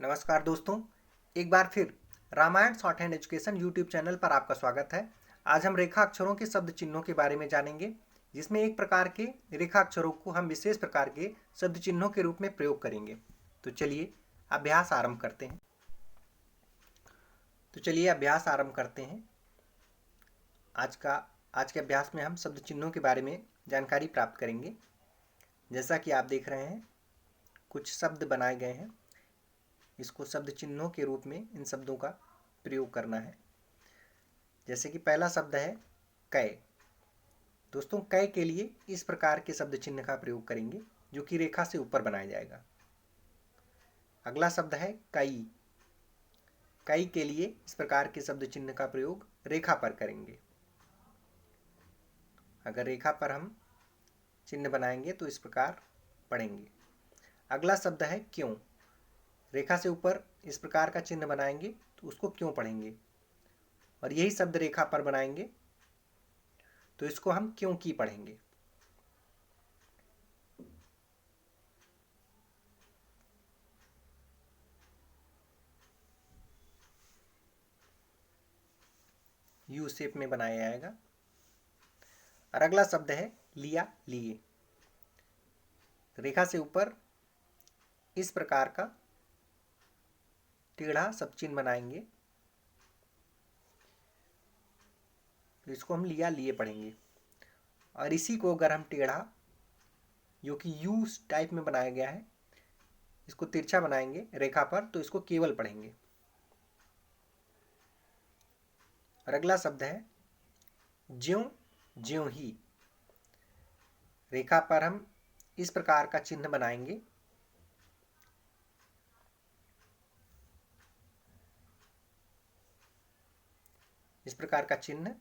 नमस्कार दोस्तों, एक बार फिर Ramayan short hand education YouTube channel पर आपका स्वागत है। आज हम रेखा अक्षरों के शब्द चिन्हों के बारे में जानेंगे, जिसमें एक प्रकार के रेखा अक्षरों को हम विशेष प्रकार के शब्द चिन्हों के रूप में प्रयोग करेंगे। तो चलिए अभ्यास आरंभ करते हैं। आज के अभ्यास में हम शब्द चिन्हों के बारे में जानकारी प्राप्त करेंगे। जैसा कि आप देख रहे हैं, कुछ शब्द बनाए गए हैं। इसको शब्द चिन्हों के रूप में इन शब्दों का प्रयोग करना है। जैसे कि पहला शब्द है कै। दोस्तों, कै के लिए इस प्रकार के शब्द चिन्ह का प्रयोग करेंगे जो कि रेखा से ऊपर बनाया जाएगा। अगला शब्द है कई। कई के लिए इस प्रकार के शब्द चिन्ह का प्रयोग रेखा पर करेंगे। अगर रेखा पर हम चिन्ह बनाएंगे तो इस प्रकार पढ़ेंगे। अगला शब्द है क्यों। रेखा से ऊपर इस प्रकार का चिन्ह बनाएंगे तो उसको क्यों पढ़ेंगे, और यही शब्द रेखा पर बनाएंगे तो इसको हम क्यों की पढ़ेंगे। यू शेप में बनाया जाएगा। और अगला शब्द है लिया, लिए। रेखा से ऊपर इस प्रकार का टेढ़ा सब चिन्ह बनाएंगे तो इसको हम लिया, लिए पढ़ेंगे। और इसी को अगर हम टेढ़ा, जो कि यू टाइप में बनाया गया है, इसको तिरछा बनाएंगे रेखा पर तो इसको केवल पढ़ेंगे। और अगला शब्द है ज्यों, ज्यों ही। रेखा पर हम इस प्रकार का चिन्ह बनाएंगे इस प्रकार का चिन्ह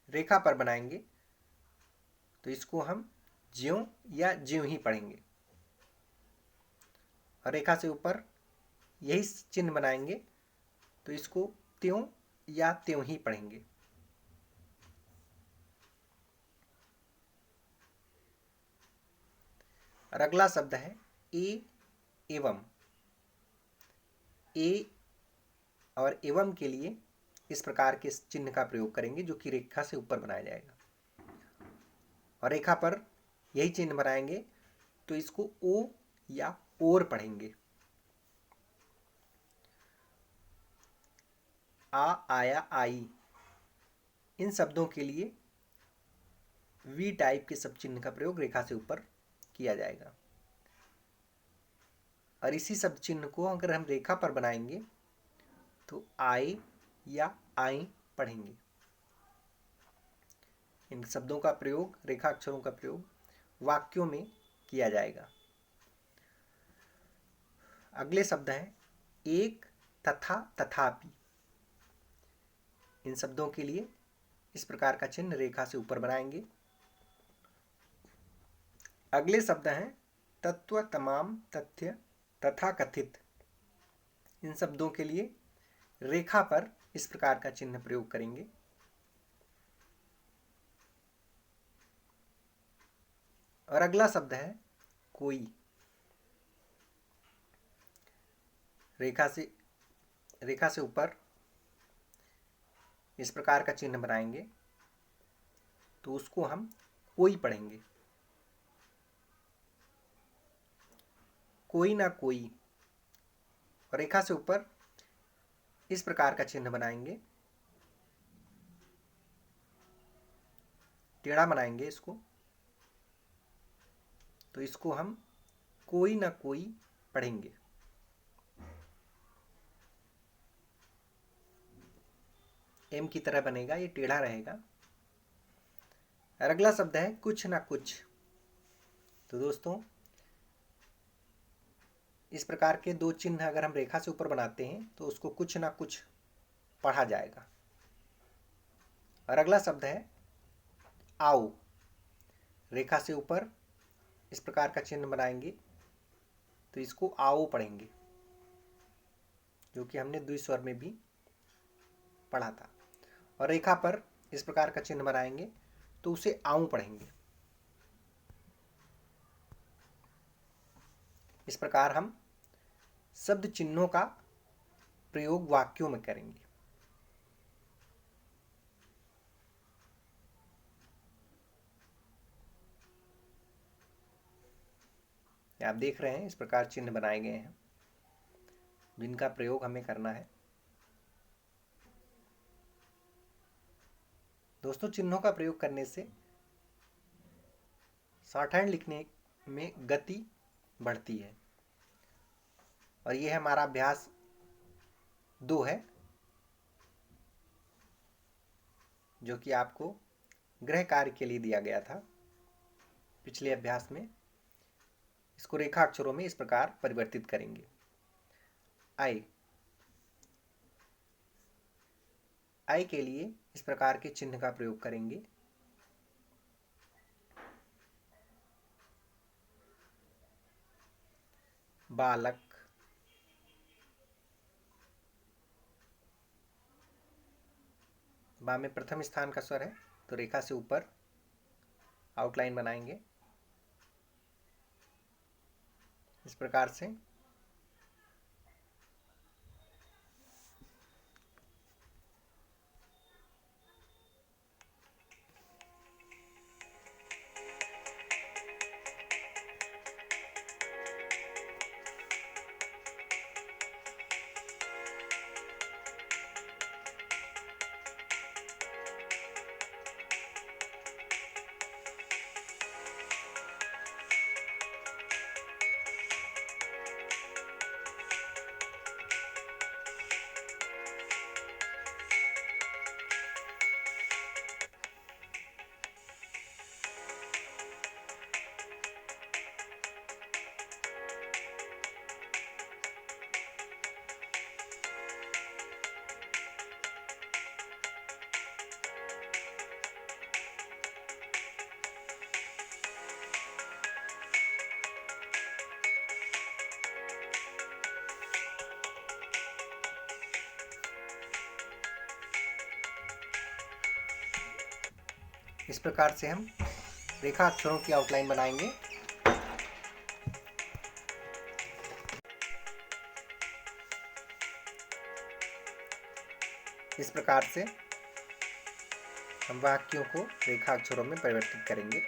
रेखा पर बनाएंगे तो इसको हम ज्यों या ज्यों ही पढ़ेंगे। और रेखा से ऊपर यही चिन्ह बनाएंगे तो इसको त्यों या त्यों ही पढ़ेंगे। और अगला शब्द है ए, एवं। ए और एवं के लिए इस प्रकार के चिन्ह का प्रयोग करेंगे जो कि रेखा से ऊपर बनाया जाएगा। और रेखा पर यही चिन्ह बनाएंगे तो इसको ओ या ओर पढ़ेंगे। आ, आया, आई, इन शब्दों के लिए वी टाइप के सब चिन्ह का प्रयोग रेखा से ऊपर किया जाएगा। और इसी शब्द चिन्ह को अगर हम रेखा पर बनाएंगे तो आए या आई पढ़ेंगे। इन शब्दों का प्रयोग, रेखा अक्षरों का प्रयोग वाक्यों में किया जाएगा। अगले शब्द हैं एक, तथा, तथापि। इन शब्दों के लिए इस प्रकार का चिन्ह रेखा से ऊपर बनाएंगे। अगले शब्द हैं तत्व, तमाम, तथ्य, तथा कथित। इन शब्दों के लिए रेखा पर इस प्रकार का चिन्ह प्रयोग करेंगे। और अगला शब्द है कोई। रेखा से ऊपर इस प्रकार का चिन्ह बनाएंगे तो उसको हम कोई पढ़ेंगे। कोई ना कोई। और रेखा से ऊपर इस प्रकार का चिन्ह बनाएंगे, टेढ़ा बनाएंगे इसको, तो इसको हम कोई ना कोई पढ़ेंगे। एम की तरह बनेगा, ये टेढ़ा रहेगा। और अगला शब्द है कुछ ना कुछ। तो दोस्तों, इस प्रकार के दो चिन्ह अगर हम रेखा से ऊपर बनाते हैं तो उसको कुछ ना कुछ पढ़ा जाएगा। और अगला शब्द है आओ। रेखा से ऊपर इस प्रकार का चिन्ह बनाएंगे तो इसको आओ पढ़ेंगे, जो कि हमने द्विस्वर में भी पढ़ा था। और रेखा पर इस प्रकार का चिन्ह बनाएंगे तो उसे आऊं पढ़ेंगे। इस प्रकार हम शब्द चिन्हों का प्रयोग वाक्यों में करेंगे। आप देख रहे हैं इस प्रकार चिन्ह बनाए गए हैं जिनका प्रयोग हमें करना है। दोस्तों, चिन्हों का प्रयोग करने से शॉर्टहैंड लिखने में गति बढ़ती है। और यह हमारा अभ्यास 2 है, जो कि आपको गृह कार्य के लिए दिया गया था पिछले अभ्यास में। इसको रेखा अक्षरों में इस प्रकार परिवर्तित करेंगे। आई के लिए इस प्रकार के चिन्ह का प्रयोग करेंगे। बालक, बा में प्रथम स्थान का स्वर है तो रेखा से ऊपर आउटलाइन बनाएंगे इस प्रकार से। इस प्रकार से हम रेखा अक्षरों की आउटलाइन बनाएंगे। इस प्रकार से हम वाक्यों को रेखा अक्षरों में परिवर्तित करेंगे।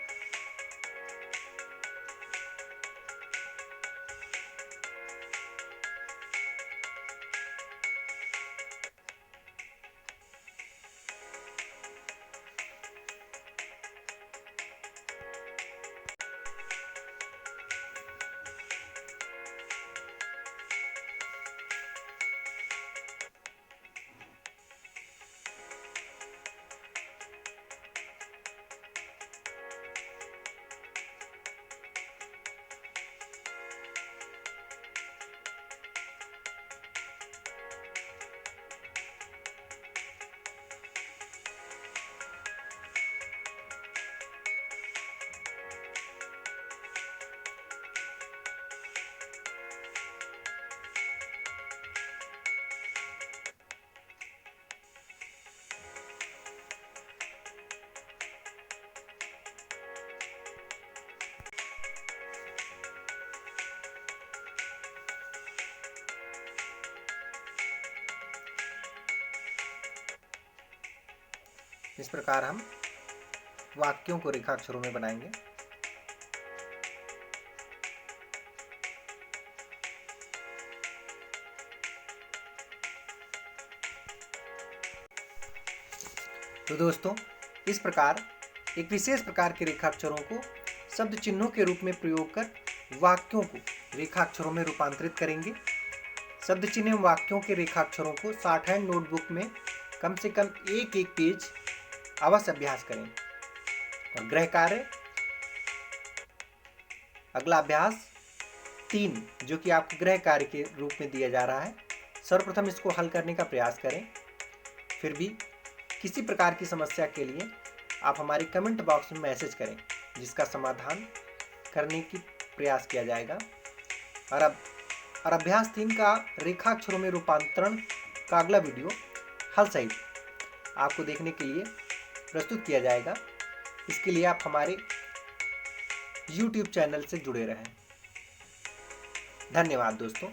इस प्रकार हम वाक्यों को रेखा अक्षरों में बनाएंगे। तो दोस्तों, इस प्रकार एक विशेष प्रकार के रेखा अक्षरों को शब्द चिन्हों के रूप में प्रयोग कर वाक्यों को रेखा अक्षरों में रूपांतरित करेंगे। शब्द चिन्ह एवं वाक्यों के रेखा अक्षरों को शॉर्टहैंड नोटबुक में कम से कम एक पेज अवश्य अभ्यास करें। और गृह कार्य, अगला अभ्यास 3 जो कि आपको गृह कार्य के रूप में दिया जा रहा है, सर्वप्रथम इसको हल करने का प्रयास करें। फिर भी किसी प्रकार की समस्या के लिए आप हमारे कमेंट बॉक्स में मैसेज करें, जिसका समाधान करने की प्रयास किया जाएगा। और अभ्यास 3 का रेखा अक्षरों में रूपांतरण का अगला वीडियो हल सहित आपको देखने के लिए प्रस्तुत किया जाएगा। इसके लिए आप हमारे YouTube चैनल से जुड़े रहें। धन्यवाद दोस्तों।